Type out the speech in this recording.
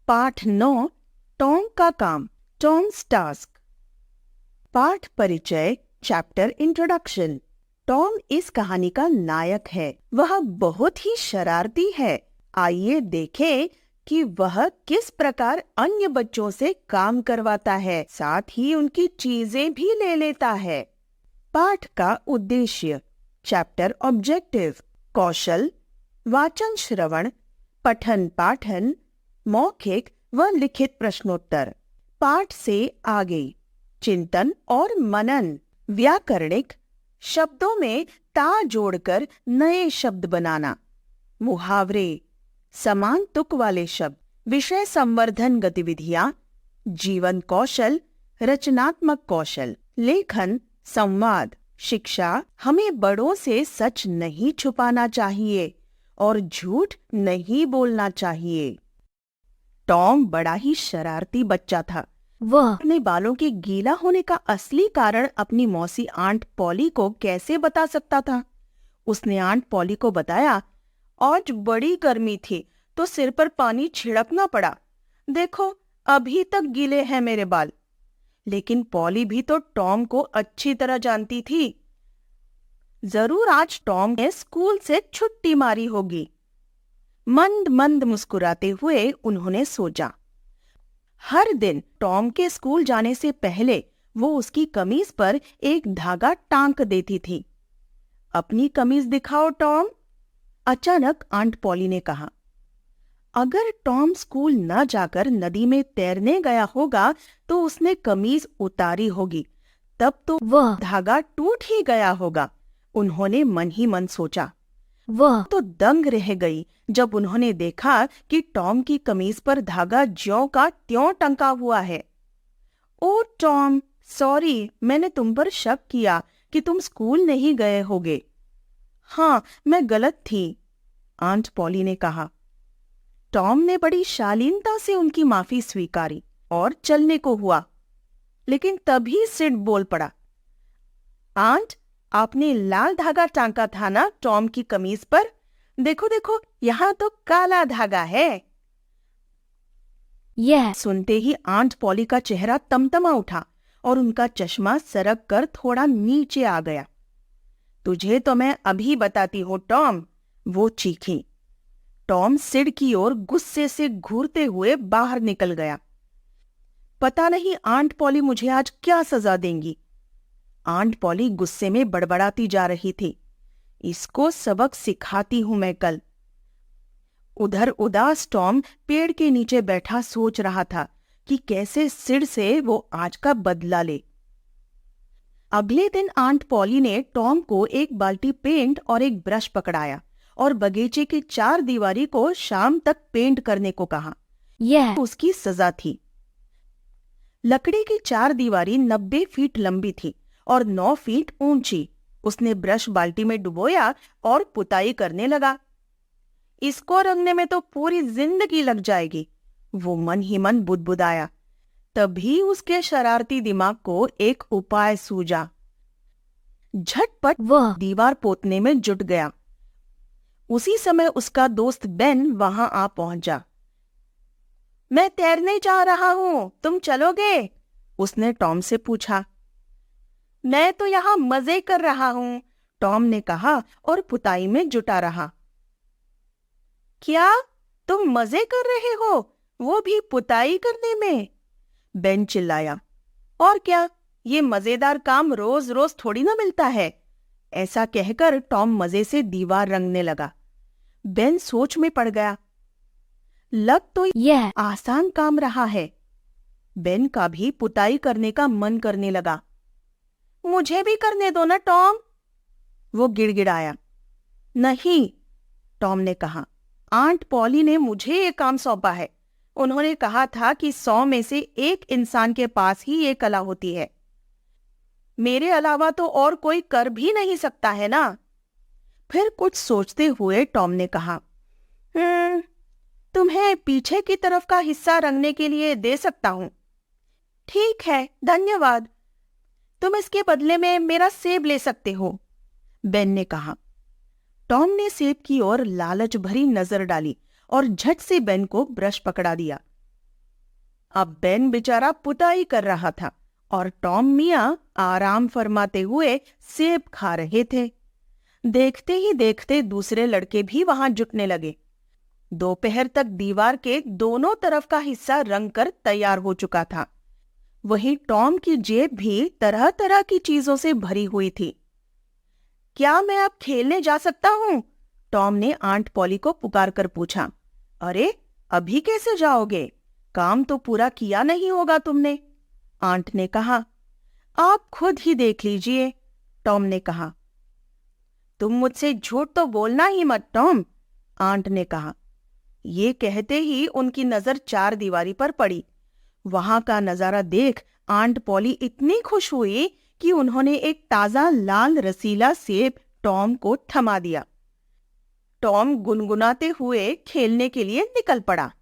पाठ 9 टॉम का काम, टॉम्स टास्क। पाठ परिचय, चैप्टर इंट्रोडक्शन। टॉम इस कहानी का नायक है। वह बहुत ही शरारती है। आइए देखें कि वह किस प्रकार अन्य बच्चों से काम करवाता है, साथ ही उनकी चीजें भी ले लेता है। पाठ का उद्देश्य, चैप्टर ऑब्जेक्टिव, कौशल, वाचन श्रवण, पठन पाठन, मौखिक व लिखित प्रश्नोत्तर। पाठ से आगे, चिंतन और मनन, व्याकरणिक, शब्दों में ता जोड़कर नए शब्द बनाना, मुहावरे, समान तुक वाले शब्द, विषय संवर्धन गतिविधियां, जीवन कौशल, रचनात्मक कौशल, लेखन, संवाद, शिक्षा। हमें बड़ों से सच नहीं छुपाना चाहिए और झूठ नहीं बोलना चाहिए। टॉम बड़ा ही शरारती बच्चा था। वह अपने बालों के गीला होने का असली कारण अपनी मौसी आंट पॉली को कैसे बता सकता था? उसने आंट पॉली को बताया, आज बड़ी गर्मी थी तो सिर पर पानी छिड़कना पड़ा। देखो, अभी तक गीले हैं मेरे बाल। लेकिन पॉली भी तो टॉम को अच्छी तरह जानती थी। जरूर आज टॉम ने स्कूल से छुट्टी मारी होगी। मंद मंद मुस्कुराते हुए उन्होंने सोचा। हर दिन टॉम के स्कूल जाने से पहले वो उसकी कमीज पर एक धागा टांक देती थी। अपनी कमीज दिखाओ टॉम, अचानक आंट पॉली ने कहा। अगर टॉम स्कूल न जाकर नदी में तैरने गया होगा तो उसने कमीज उतारी होगी, तब तो वह धागा टूट ही गया होगा। उन्होंने मन ही मन सोचा। वह तो दंग रह गई जब उन्होंने देखा कि टॉम की कमीज पर धागा ज्यों का त्यों टंका हुआ है। ओ टॉम, सॉरी, मैंने तुम पर शक किया कि तुम स्कूल नहीं गए होगे। हाँ, मैं गलत थी, आंट पॉली ने कहा। टॉम ने बड़ी शालीनता से उनकी माफी स्वीकारी और चलने को हुआ, लेकिन तभी सिड बोल पड़ा। आंट, आपने लाल धागा टांका था ना टॉम की कमीज पर? देखो देखो, यहाँ तो काला धागा है। यह सुनते ही आंट पॉली का चेहरा तमतमा उठा और उनका चश्मा सरक कर थोड़ा नीचे आ गया। तुझे तो मैं अभी बताती हूँ टॉम, वो चीखी। टॉम सिड की ओर गुस्से से घूरते हुए बाहर निकल गया। पता नहीं आंट पॉली मुझे आज क्या सजा देंगी। आंट पॉली गुस्से में बड़बड़ाती जा रही थी। इसको सबक सिखाती हूं मैं कल। उधर उदास टॉम पेड़ के नीचे बैठा सोच रहा था कि कैसे सिड से वो आज का बदला ले। अगले दिन आंट पॉली ने टॉम को एक बाल्टी पेंट और एक ब्रश पकड़ाया और बगीचे की 4 दीवारी को शाम तक पेंट करने को कहा। यह उसकी सजा थी। लकड़ी की 4 दीवारी 90 फीट लंबी थी और 9 फीट ऊंची। उसने ब्रश बाल्टी में डुबोया और पुताई करने लगा। इसको रंगने में तो पूरी जिंदगी लग जाएगी, वो मन ही मन बुदबुदाया। तभी उसके शरारती दिमाग को एक उपाय सूझा। झटपट वह दीवार पोतने में जुट गया। उसी समय उसका दोस्त बेन वहां आ पहुंचा। मैं तैरने जा रहा हूं, तुम चलोगे? उसने टॉम से पूछा। मैं तो यहां मजे कर रहा हूं, टॉम ने कहा और पुताई में जुटा रहा। क्या तुम मजे कर रहे हो, वो भी पुताई करने में? बेन चिल्लाया। और क्या, ये मजेदार काम रोज रोज थोड़ी ना मिलता है। ऐसा कहकर टॉम मजे से दीवार रंगने लगा। बेन सोच में पड़ गया। लग तो यह आसान काम रहा है। बेन का भी पुताई करने का मन करने लगा। मुझे भी करने दो ना टॉम, वो गिड़गिड़ाया। नहीं, टॉम ने कहा, आंट पॉली ने मुझे ये काम सौंपा है। उन्होंने कहा था कि 100 में से 1 इंसान के पास ही ये कला होती है। मेरे अलावा तो और कोई कर भी नहीं सकता है ना। फिर कुछ सोचते हुए टॉम ने कहा, तुम्हें पीछे की तरफ का हिस्सा रंगने के लिए दे सकता हूं। ठीक है, धन्यवाद। तुम इसके बदले में मेरा सेब ले सकते हो, बेन ने कहा। टॉम ने सेब की ओर लालच भरी नजर डाली और झट से बेन को ब्रश पकड़ा दिया। अब बेन बेचारा पुताई कर रहा था और टॉम मियाँ आराम फरमाते हुए सेब खा रहे थे। देखते ही देखते दूसरे लड़के भी वहां जुटने लगे। दोपहर तक दीवार के दोनों तरफ का हिस्सा रंग कर तैयार हो चुका था। वहीं टॉम की जेब भी तरह तरह की चीजों से भरी हुई थी। क्या मैं अब खेलने जा सकता हूँ? टॉम ने आंट पॉली को पुकार कर पूछा। अरे, अभी कैसे जाओगे? काम तो पूरा किया नहीं होगा तुमने, आंट ने कहा। आप खुद ही देख लीजिए, टॉम ने कहा। तुम मुझसे झूठ तो बोलना ही मत टॉम, आंट ने कहा। ये कहते ही उनकी नजर चार दीवारी पर पड़ी। वहां का नजारा देख आंट पॉली इतनी खुश हुई कि उन्होंने एक ताजा लाल रसीला सेब टॉम को थमा दिया। टॉम गुनगुनाते हुए खेलने के लिए निकल पड़ा।